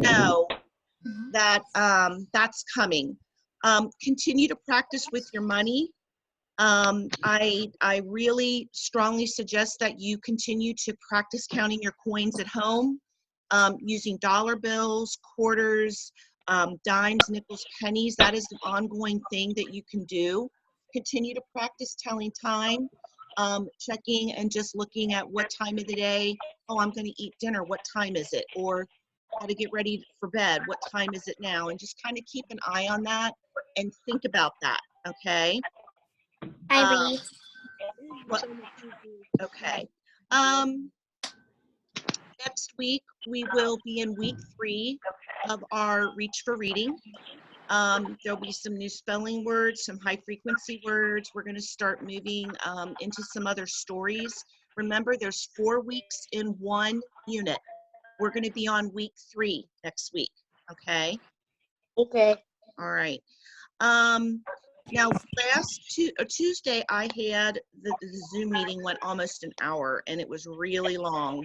know that that's coming. Continue to practice with your money. I really strongly suggest that you continue to practice counting your coins at home, using dollar bills, quarters, dimes, nickels, pennies. That is an ongoing thing that you can do. Continue to practice telling time, checking and just looking at what time of the day. Oh, I'm going to eat dinner. What time is it? Or got to get ready for bed. What time is it now? And just kind of keep an eye on that and think about that. Okay. I read. What, okay. Next week, we will be in week 3 of our Reach for Reading. There'll be some new spelling words, some high frequency words. We're going to start moving into some other stories. Remember, there's 4 weeks in one unit. We're going to be on week 3 next week. Okay. Okay. All right. Now, last Tuesday, I had the Zoom meeting went almost an hour, and it was really long,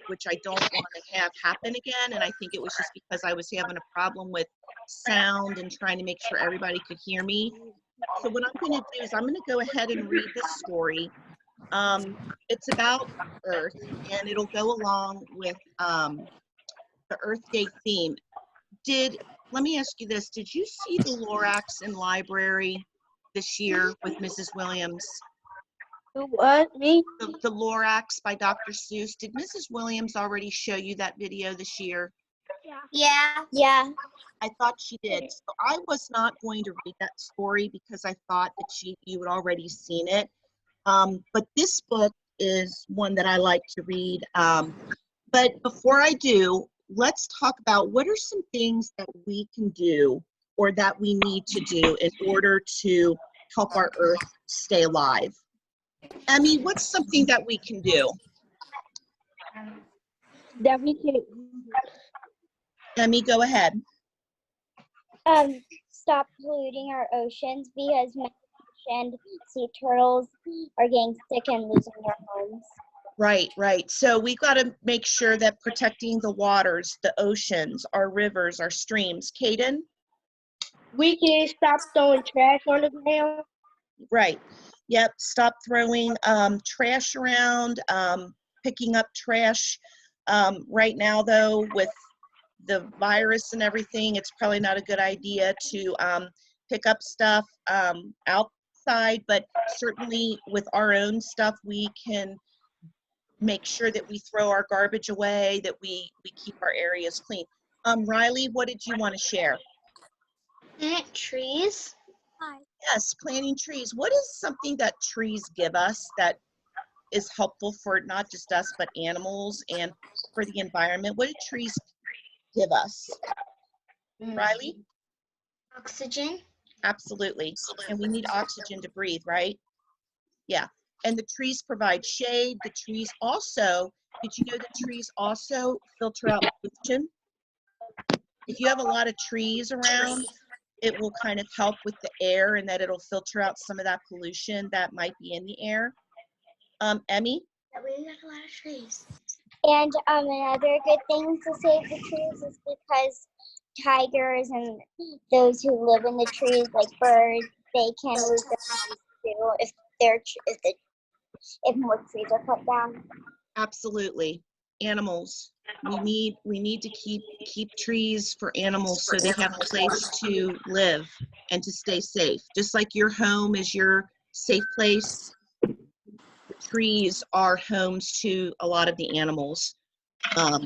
which I don't want to have happen again. And I think it was just because I was having a problem with sound and trying to make sure everybody could hear me. So what I'm going to do is I'm going to go ahead and read this story. It's about Earth, and it'll go along with the Earth Day theme. Let me ask you this. Did you see the Lorax in library this year with Mrs. Williams? What? Me? The Lorax by Dr. Seuss. Did Mrs. Williams already show you that video this year? Yeah. Yeah. I thought she did. So I was not going to read that story because I thought that you had already seen it. But this book is one that I like to read. But before I do, let's talk about what are some things that we can do or that we need to do in order to help our Earth stay alive. Emmy, what's something that we can do? That we can Emmy, go ahead. stop polluting our oceans because many and sea turtles are getting sick and losing their homes. Right. So we've got to make sure that protecting the waters, the oceans, our rivers, our streams. Kaden? We can stop throwing trash on the ground. Right. Yep. Stop throwing trash around, picking up trash. Right now, though, with the virus and everything, it's probably not a good idea to pick up stuff outside, but certainly with our own stuff, we can make sure that we throw our garbage away, that we keep our areas clean. Riley, what did you want to share? Plant trees. Yes, planting trees. What is something that trees give us that is helpful for not just us, but animals and for the environment? What do trees give us? Riley? Oxygen. Absolutely. And we need oxygen to breathe, right? Yeah. And the trees provide shade. The trees also, did you know that trees also filter out pollution? If you have a lot of trees around, it will kind of help with the air and that it'll filter out some of that pollution that might be in the air. Emmy? We got a lot of trees. And another good thing to save the trees is because tigers and those who live in the trees, like birds, they can lose their homes too if more trees are cut down. Absolutely. Animals. We need to keep trees for animals so they have a place to live and to stay safe. Just like your home is your safe place, trees are homes to a lot of the animals. All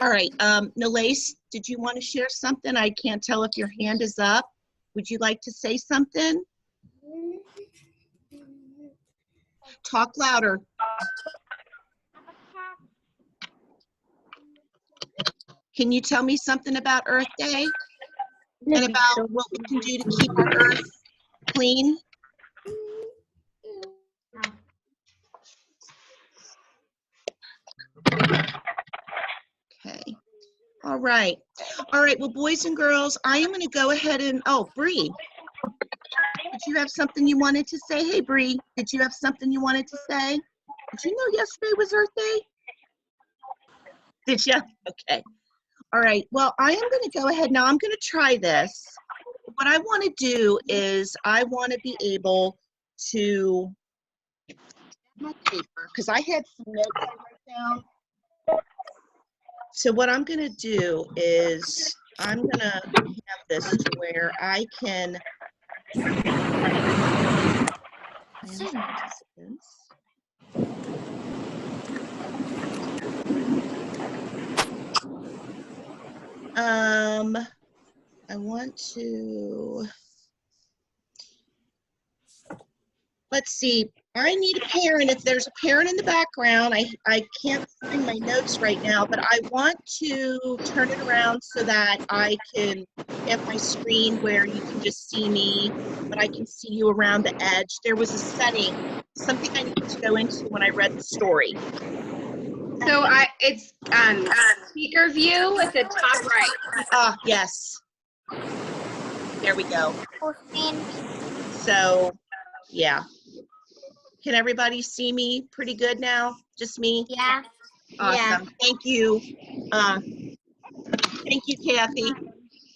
right, Nalace, did you want to share something? I can't tell if your hand is up. Would you like to say something? Talk louder. Can you tell me something about Earth Day and about what we can do to keep our Earth clean? Okay. All right. Well, boys and girls, I am going to go ahead and, Bree, did you have something you wanted to say? Hey, Bree, did you have something you wanted to say? Did you know yesterday was Earth Day? Did you? Okay. All right. Well, I am going to go ahead now. I'm going to try this. What I want to do is I want to be able to my paper because I had some notes I wrote down. So what I'm going to do is I'm going to have this to where I can participants. I want to, let's see, I need a parent. If there's a parent in the background, I can't find my notes right now, but I want to turn it around so that I can have my screen where you can just see me, but I can see you around the edge. There was a setting, something I needed to go into when I read the story. So it's speaker view at the top right. Ah, yes. There we go. So, yeah. Can everybody see me pretty good now? Just me? Yeah. Awesome. Thank you. Thank you, Kathy.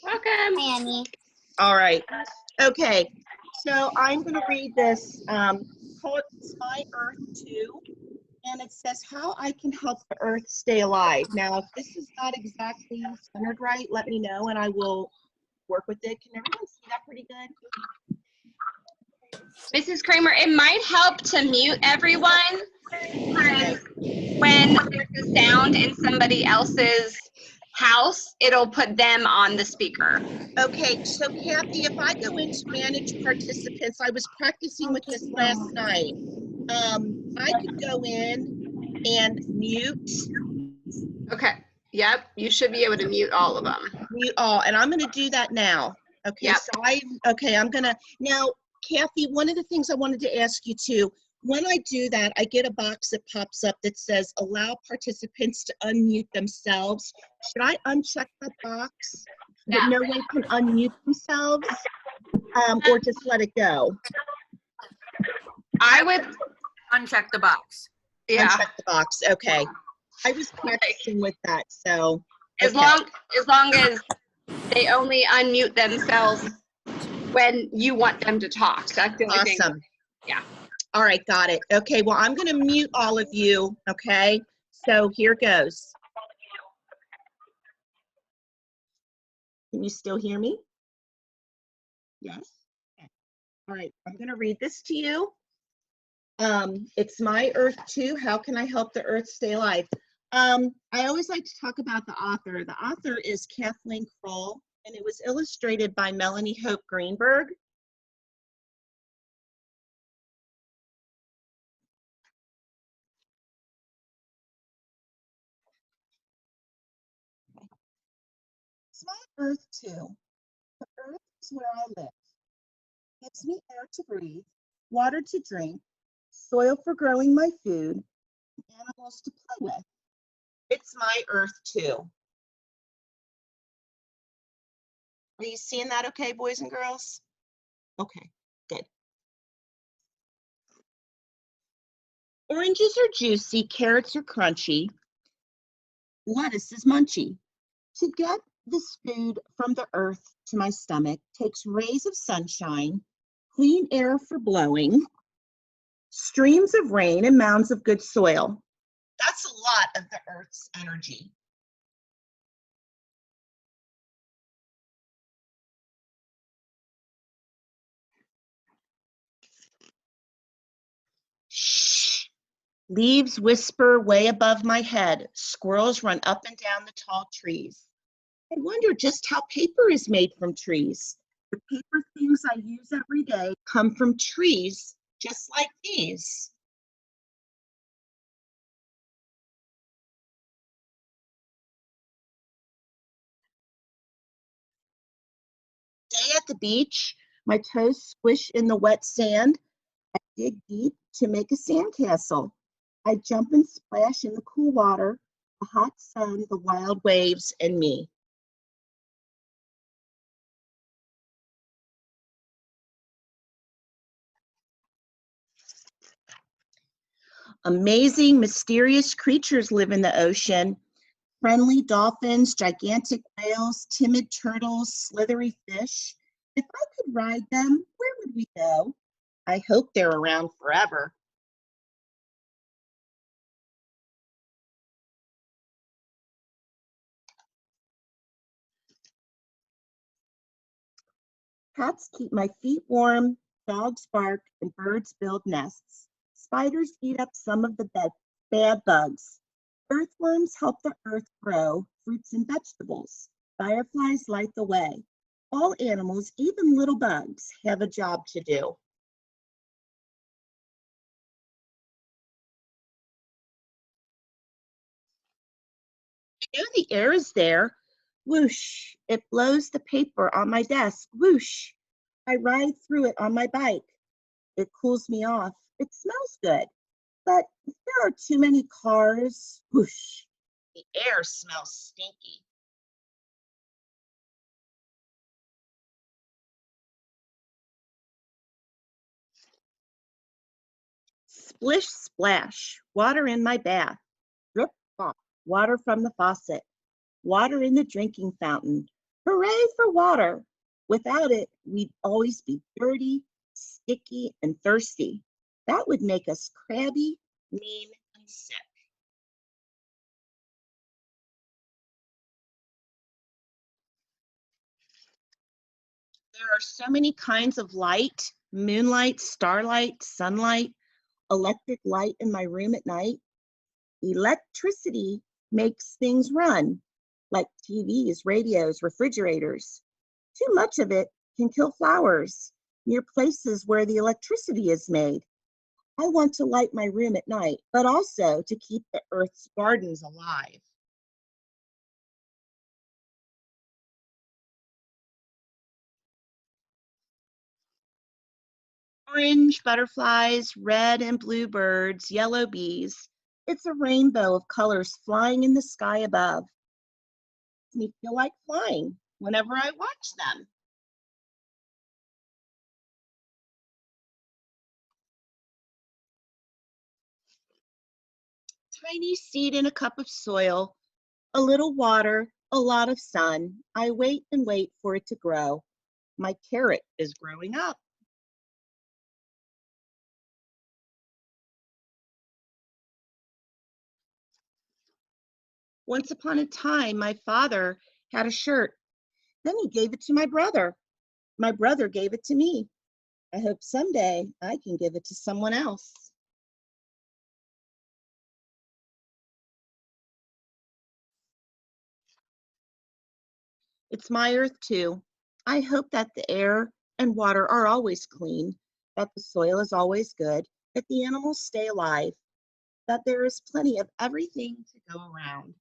Welcome. Annie. All right. Okay. So I'm going to read this. It's My Earth 2. And it says, how I can help the Earth stay alive. Now, if this is not exactly centered right, let me know and I will work with it. Can everyone see that pretty good? Mrs. Kramer, it might help to mute everyone when there's a sound in somebody else's house, it'll put them on the speaker. Okay, so Kathy, if I go into manage participants, I was practicing with this last night. I could go in and mute. Okay. Yep. You should be able to mute all of them. Mute all, and I'm going to do that now. Okay, Yep. So I'm going to, now, Kathy, one of the things I wanted to ask you too, when I do that, I get a box that pops up that says, allow participants to unmute themselves. Should I uncheck that box that no one can unmute themselves, or just let it go? I would uncheck the box. Yeah. Uncheck the box, okay. I was practicing with that, so. As long as they only unmute themselves when you want them to talk. That's the only thing. Awesome. Yeah. All right, got it. Okay, well, I'm going to mute all of you, okay? So here goes. Can you still hear me? Yes? Okay. All right, I'm going to read this to you. It's My Earth 2, How Can I Help the Earth Stay Alive? I always like to talk about the author. The author is Kathleen Kroll, and it was illustrated by Melanie Hope Greenberg. It's My Earth 2. The Earth is where I live. Gives me air to breathe, water to drink, soil for growing my food, animals to play with. It's my Earth too. Are you seeing that okay, boys and girls? Okay, good. Oranges are juicy, carrots are crunchy, lettuce is munchy. To get this food from the earth to my stomach takes rays of sunshine, clean air for blowing, streams of rain, and mounds of good soil. That's a lot of the earth's energy. Shh. Leaves whisper way above my head. Squirrels run up and down the tall trees. I wonder just how paper is made from trees. The paper things I use every day come from trees just like these. Day at the beach, my toes squish in the wet sand. I dig deep to make a sandcastle. I jump and splash in the cool water, the hot sun, the wild waves, and me. Amazing, mysterious creatures live in the ocean. Friendly dolphins, gigantic whales, timid turtles, slithery fish. If I could ride them, where would we go? I hope they're around forever. Cats keep my feet warm, dogs bark, and birds build nests. Spiders eat up some of the bad bugs. Earthworms help the earth grow fruits and vegetables. Fireflies light the way. All animals, even little bugs, have a job to do. You know the air is there. Whoosh, it blows the paper on my desk. Whoosh, I ride through it on my bike. It cools me off. It smells good. But if there are too many cars, whoosh, the air smells stinky. Splish, splash, water in my bath. Drip, drop, water from the faucet. Water in the drinking fountain. Hooray for water. Without it, we'd always be dirty, sticky, and thirsty. That would make us crabby, mean, and sick. There are so many kinds of light: moonlight, starlight, sunlight, electric light in my room at night. Electricity makes things run, like TVs, radios, refrigerators. Too much of it can kill flowers near places where the electricity is made. I want to light my room at night, but also to keep the earth's gardens alive. Orange butterflies, red and blue birds, yellow bees. It's a rainbow of colors flying in the sky above. Makes me feel like flying whenever I watch them. Tiny seed in a cup of soil, a little water, a lot of sun. I wait and wait for it to grow. My carrot is growing up. Once upon a time, my father had a shirt. Then he gave it to my brother. My brother gave it to me. I hope someday I can give it to someone else. It's my earth too. I hope that the air and water are always clean, that the soil is always good, that the animals stay alive, that there is plenty of everything to go around.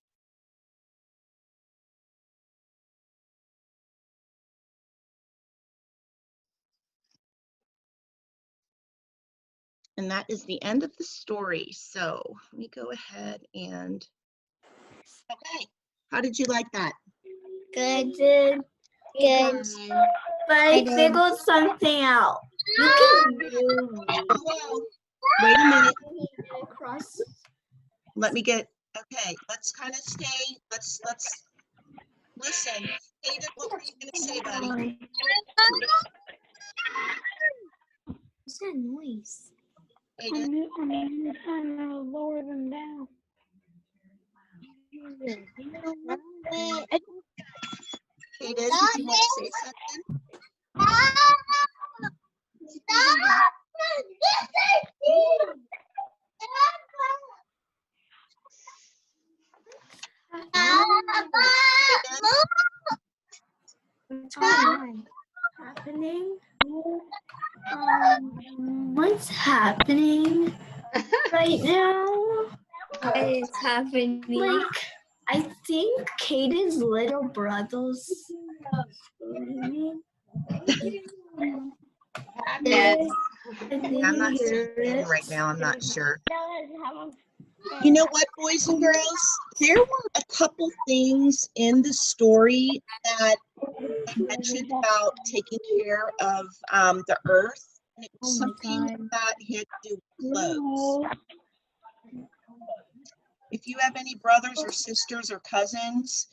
And that is the end of the story. So let me go ahead and, okay, how did you like that? Good. Did, Good. but I figured something out. You can move Hello, wait a minute, across. let me get, okay, let's kind of stay, let's listen. Hayden, what were you gonna say, buddy? What's that noise? Hayden, I'm trying to lower them down. Hayden, did you want to say something? What's happening? What's happening right now? It's happening. Like, I think Caden's little brother's. Yes. I'm not seeing Hayden right now, I'm not sure. You know what, boys and girls? There were a couple things in the story that I mentioned about taking care of the earth. And it was something that had to do with clothes. If you have any brothers or sisters or cousins,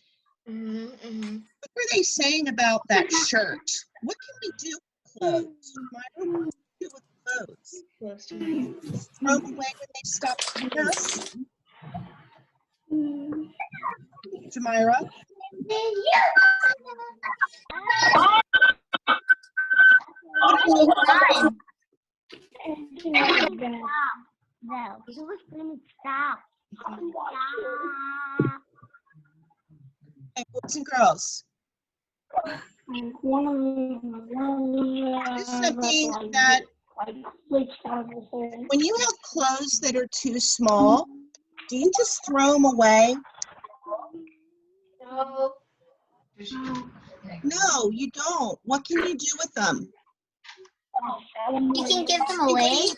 what were they saying about that shirt? What can we do with clothes? Myra, what can we do with clothes? Throw them away when they stop fitting us? Jamira? No, he was going to stop. Hey, boys and girls, One of them, this is something that like switched out of the thing. when you have clothes that are too small, do you just throw them away? No, you don't. What can you do with them? You can give them What away.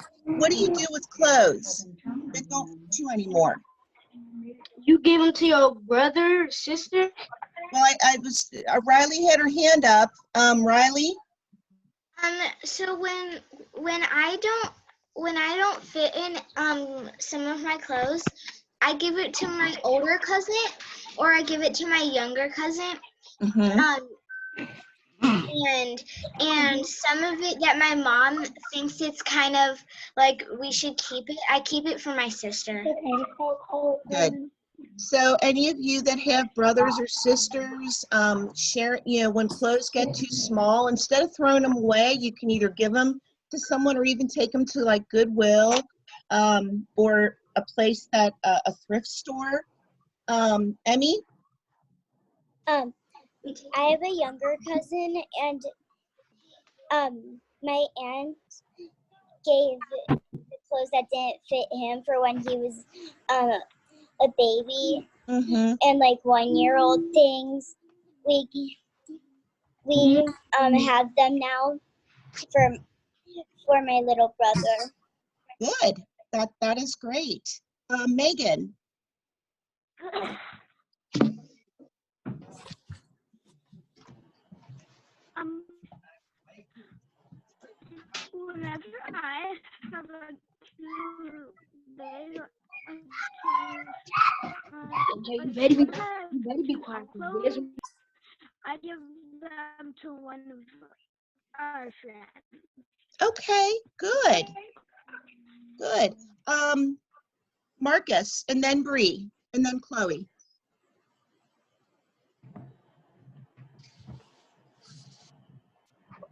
do you do with clothes that don't fit you anymore? You gave them to your brother, sister? Well, Riley had her hand up. Riley? So when I don't fit in some of my clothes, I give it to my older cousin or I give it to my younger cousin. Mm-hmm. And some of it that my mom thinks it's kind of like we should keep it, I keep it for my sister. Good. So any of you that have brothers or sisters, share, when clothes get too small, instead of throwing them away, you can either give them to someone or even take them to like Goodwill or a place that, a thrift store. Emmy? I have a younger cousin, and my aunt gave the clothes that didn't fit him for when he was a baby, Mm-hmm. and like 1-year-old things. We have them now for my little brother. Good. That is great. Megan? Whenever I have a Tuesday, You better be quiet. I give them to one of our friends. Okay, good. Good. Marcus, and then Bree, and then Chloe.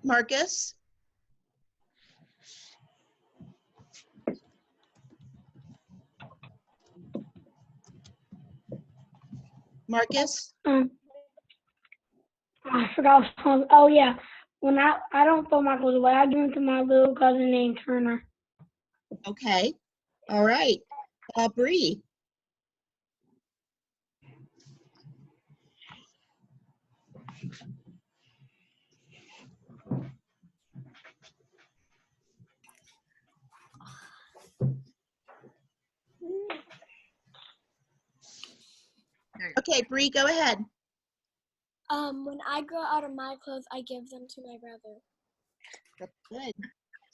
Marcus? Marcus? I forgot what song. Oh yeah, when I don't throw my clothes away, I give them to my little cousin named Turner. Okay. All right. Bree? Okay, Bree, go ahead. When I grow out of my clothes, I give them to my brother. That's good.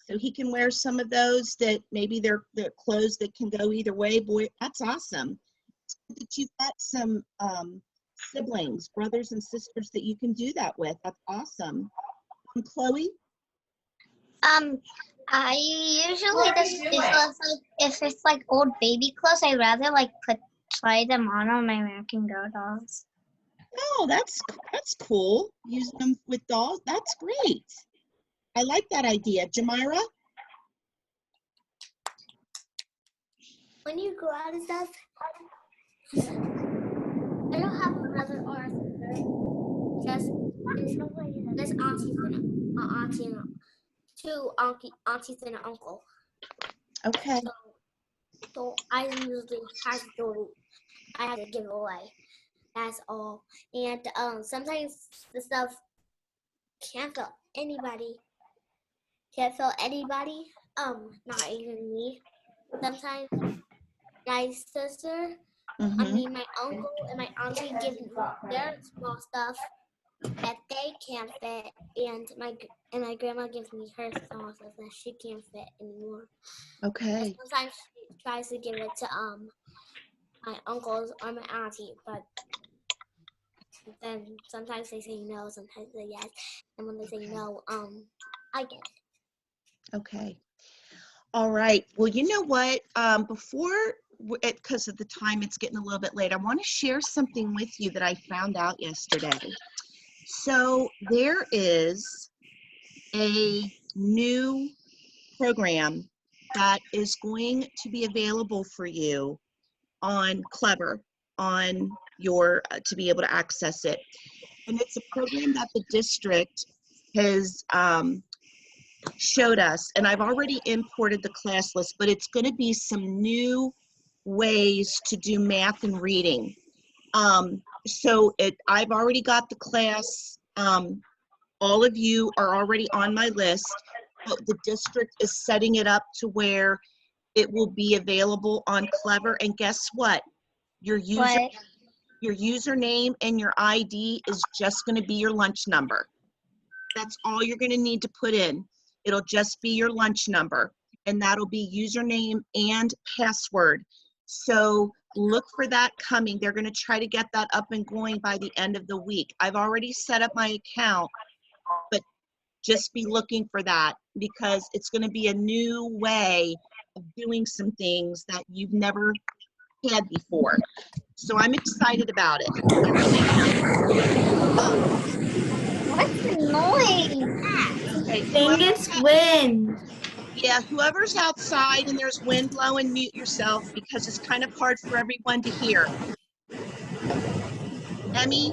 So he can wear some of those that maybe they're clothes that can go either way. Boy, that's awesome. It's good that you've got some siblings, brothers and sisters that you can do that with. That's awesome. Chloe? I usually if it's like old baby clothes, I rather like try them on my American Girl dolls. Oh, that's cool. Use them with dolls. That's great. I like that idea. Jamira? When you grow out of stuff, I don't have a brother or a sister. Just aunties and two aunties and an uncle. Okay. So I usually have to give away. That's all. And sometimes the stuff can't fit anybody. Not even me. Sometimes my sister, my uncle and my auntie give me their small stuff that they can't fit, and my grandma gives me her small stuff that she can't fit anymore. Okay. And sometimes she tries to give it to my uncles or my auntie, but then sometimes they say no, sometimes they yes, and when they say no, I get it. Okay. All right. Well, you know what? Because of the time, it's getting a little bit late. I want to share something with you that I found out yesterday. So there is a new program that is going to be available for you on Clever, on your to be able to access it. And it's a program that the district has showed us, and I've already imported the class list, but it's going to be some new ways to do math and reading. I've already got the class. All of you are already on my list, but the district is setting it up to where it will be available on Clever. And guess what? Your username and your ID is just going to be your lunch number. That's all you're going to need to put in. It'll just be your lunch number, and that'll be username and password. So look for that coming. They're going to try to get that up and going by the end of the week. I've already set up my account, but just be looking for that because it's going to be a new way of doing some things that you've never had before. So I'm excited about it. I really am. What's the noise? Okay, Think it's wind. yeah, whoever's outside and there's wind blowing, mute yourself because it's kind of hard for everyone to hear. Emmy?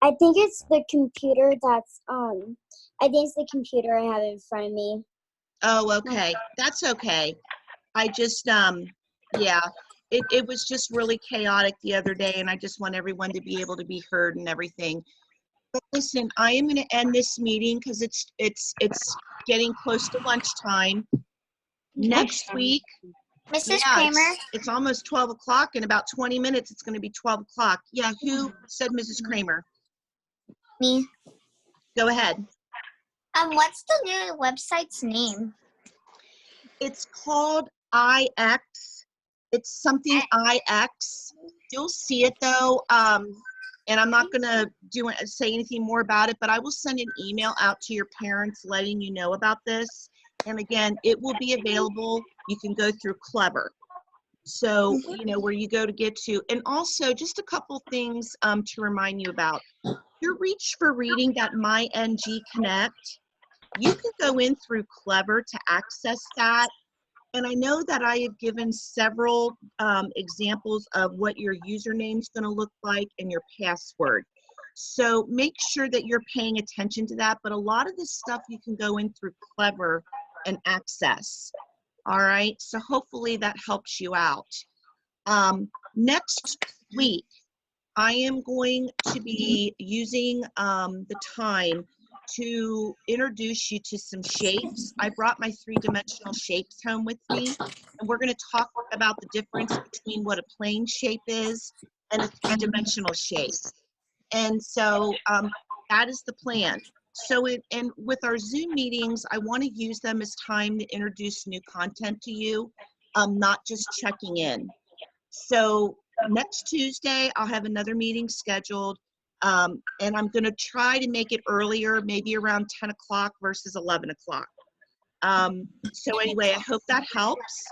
I think it's the computer that's I think it's the computer I have in front of me. Oh, okay. That's okay. I just, yeah, it was just really chaotic the other day, and I just want everyone to be able to be heard and everything. But listen, I am going to end this meeting because it's getting close to lunchtime. Next week, Mrs. yeah, Kramer? it's almost 12 o'clock. In about 20 minutes, it's going to be 12 o'clock. Yeah, who said Mrs. Kramer? Me. Go ahead. What's the new website's name? It's called IX. It's something IX. You'll see it though. And I'm not gonna say anything more about it, but I will send an email out to your parents letting you know about this. And again, it will be available. You can go through Clever. So, you know, where you go to get to. And also just a couple things to remind you about. Your Reach for Reading, that MyNG Connect, you can go in through Clever to access that. And I know that I have given several examples of what your username is going to look like and your password. So make sure that you're paying attention to that. But a lot of this stuff you can go in through Clever and access. All right. So hopefully that helps you out. Next week, I am going to be using the time to introduce you to some shapes. I brought my 3-dimensional shapes home with me, and we're going to talk about the difference between what a plane shape is and a 3-dimensional shape. And so that is the plan. So and with our Zoom meetings, I want to use them as time to introduce new content to you, not just checking in. So next Tuesday, I'll have another meeting scheduled. And I'm going to try to make it earlier, maybe around 10 o'clock versus 11 o'clock. So anyway, I hope that helps.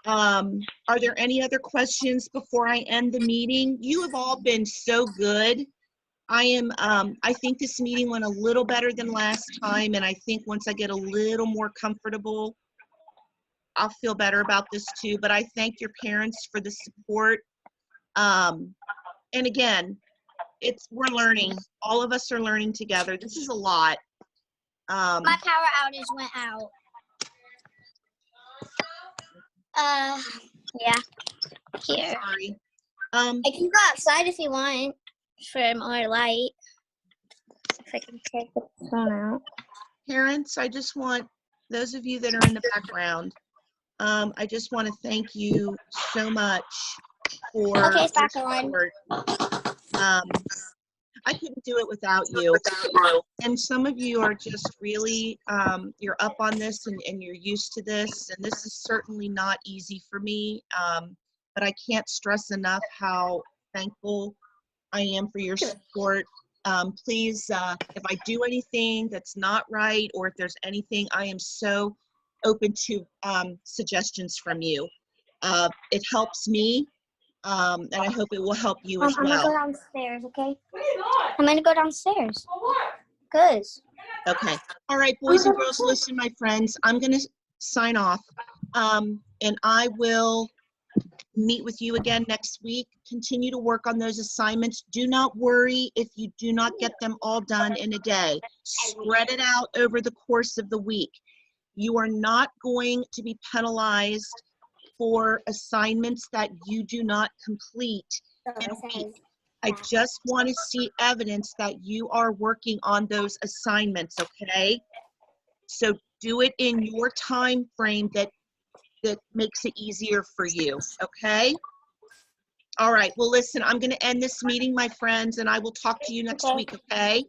Are there any other questions before I end the meeting? You have all been so good. I think this meeting went a little better than last time, and I think once I get a little more comfortable, I'll feel better about this too. But I thank your parents for the support. And again, we're learning. All of us are learning together. This is a lot. My power outage went out. Yeah. Here. Sorry. I can go outside if you want for more light. If I can take the phone out. Parents, I just want those of you that are in the background, I just want to thank you so much for Okay, it's back your on. support. I couldn't do it without you. And some of you are just really, you're up on this and you're used to this. And this is certainly not easy for me. but I can't stress enough how thankful I am for your support. Please, if I do anything that's not right, or if there's anything, I am so open to suggestions from you. It helps me, and I hope it will help you as I'm gonna go well. downstairs, okay? I'm gonna go downstairs. Cause. Okay. All right, boys and girls, listen, my friends, I'm going to sign off. And I will meet with you again next week. Continue to work on those assignments. Do not worry if you do not get them all done in a day. Spread it out over the course of the week. You are not going to be penalized for assignments that you do not complete in a week. I just want to see evidence that you are working on those assignments, okay? So do it in your time frame that makes it easier for you, okay? All right, well, listen, I'm going to end this meeting, my friends, and I will talk to you next Okay. week, okay?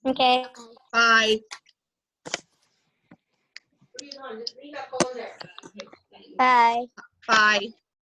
Okay. Bye. Bye. Bye.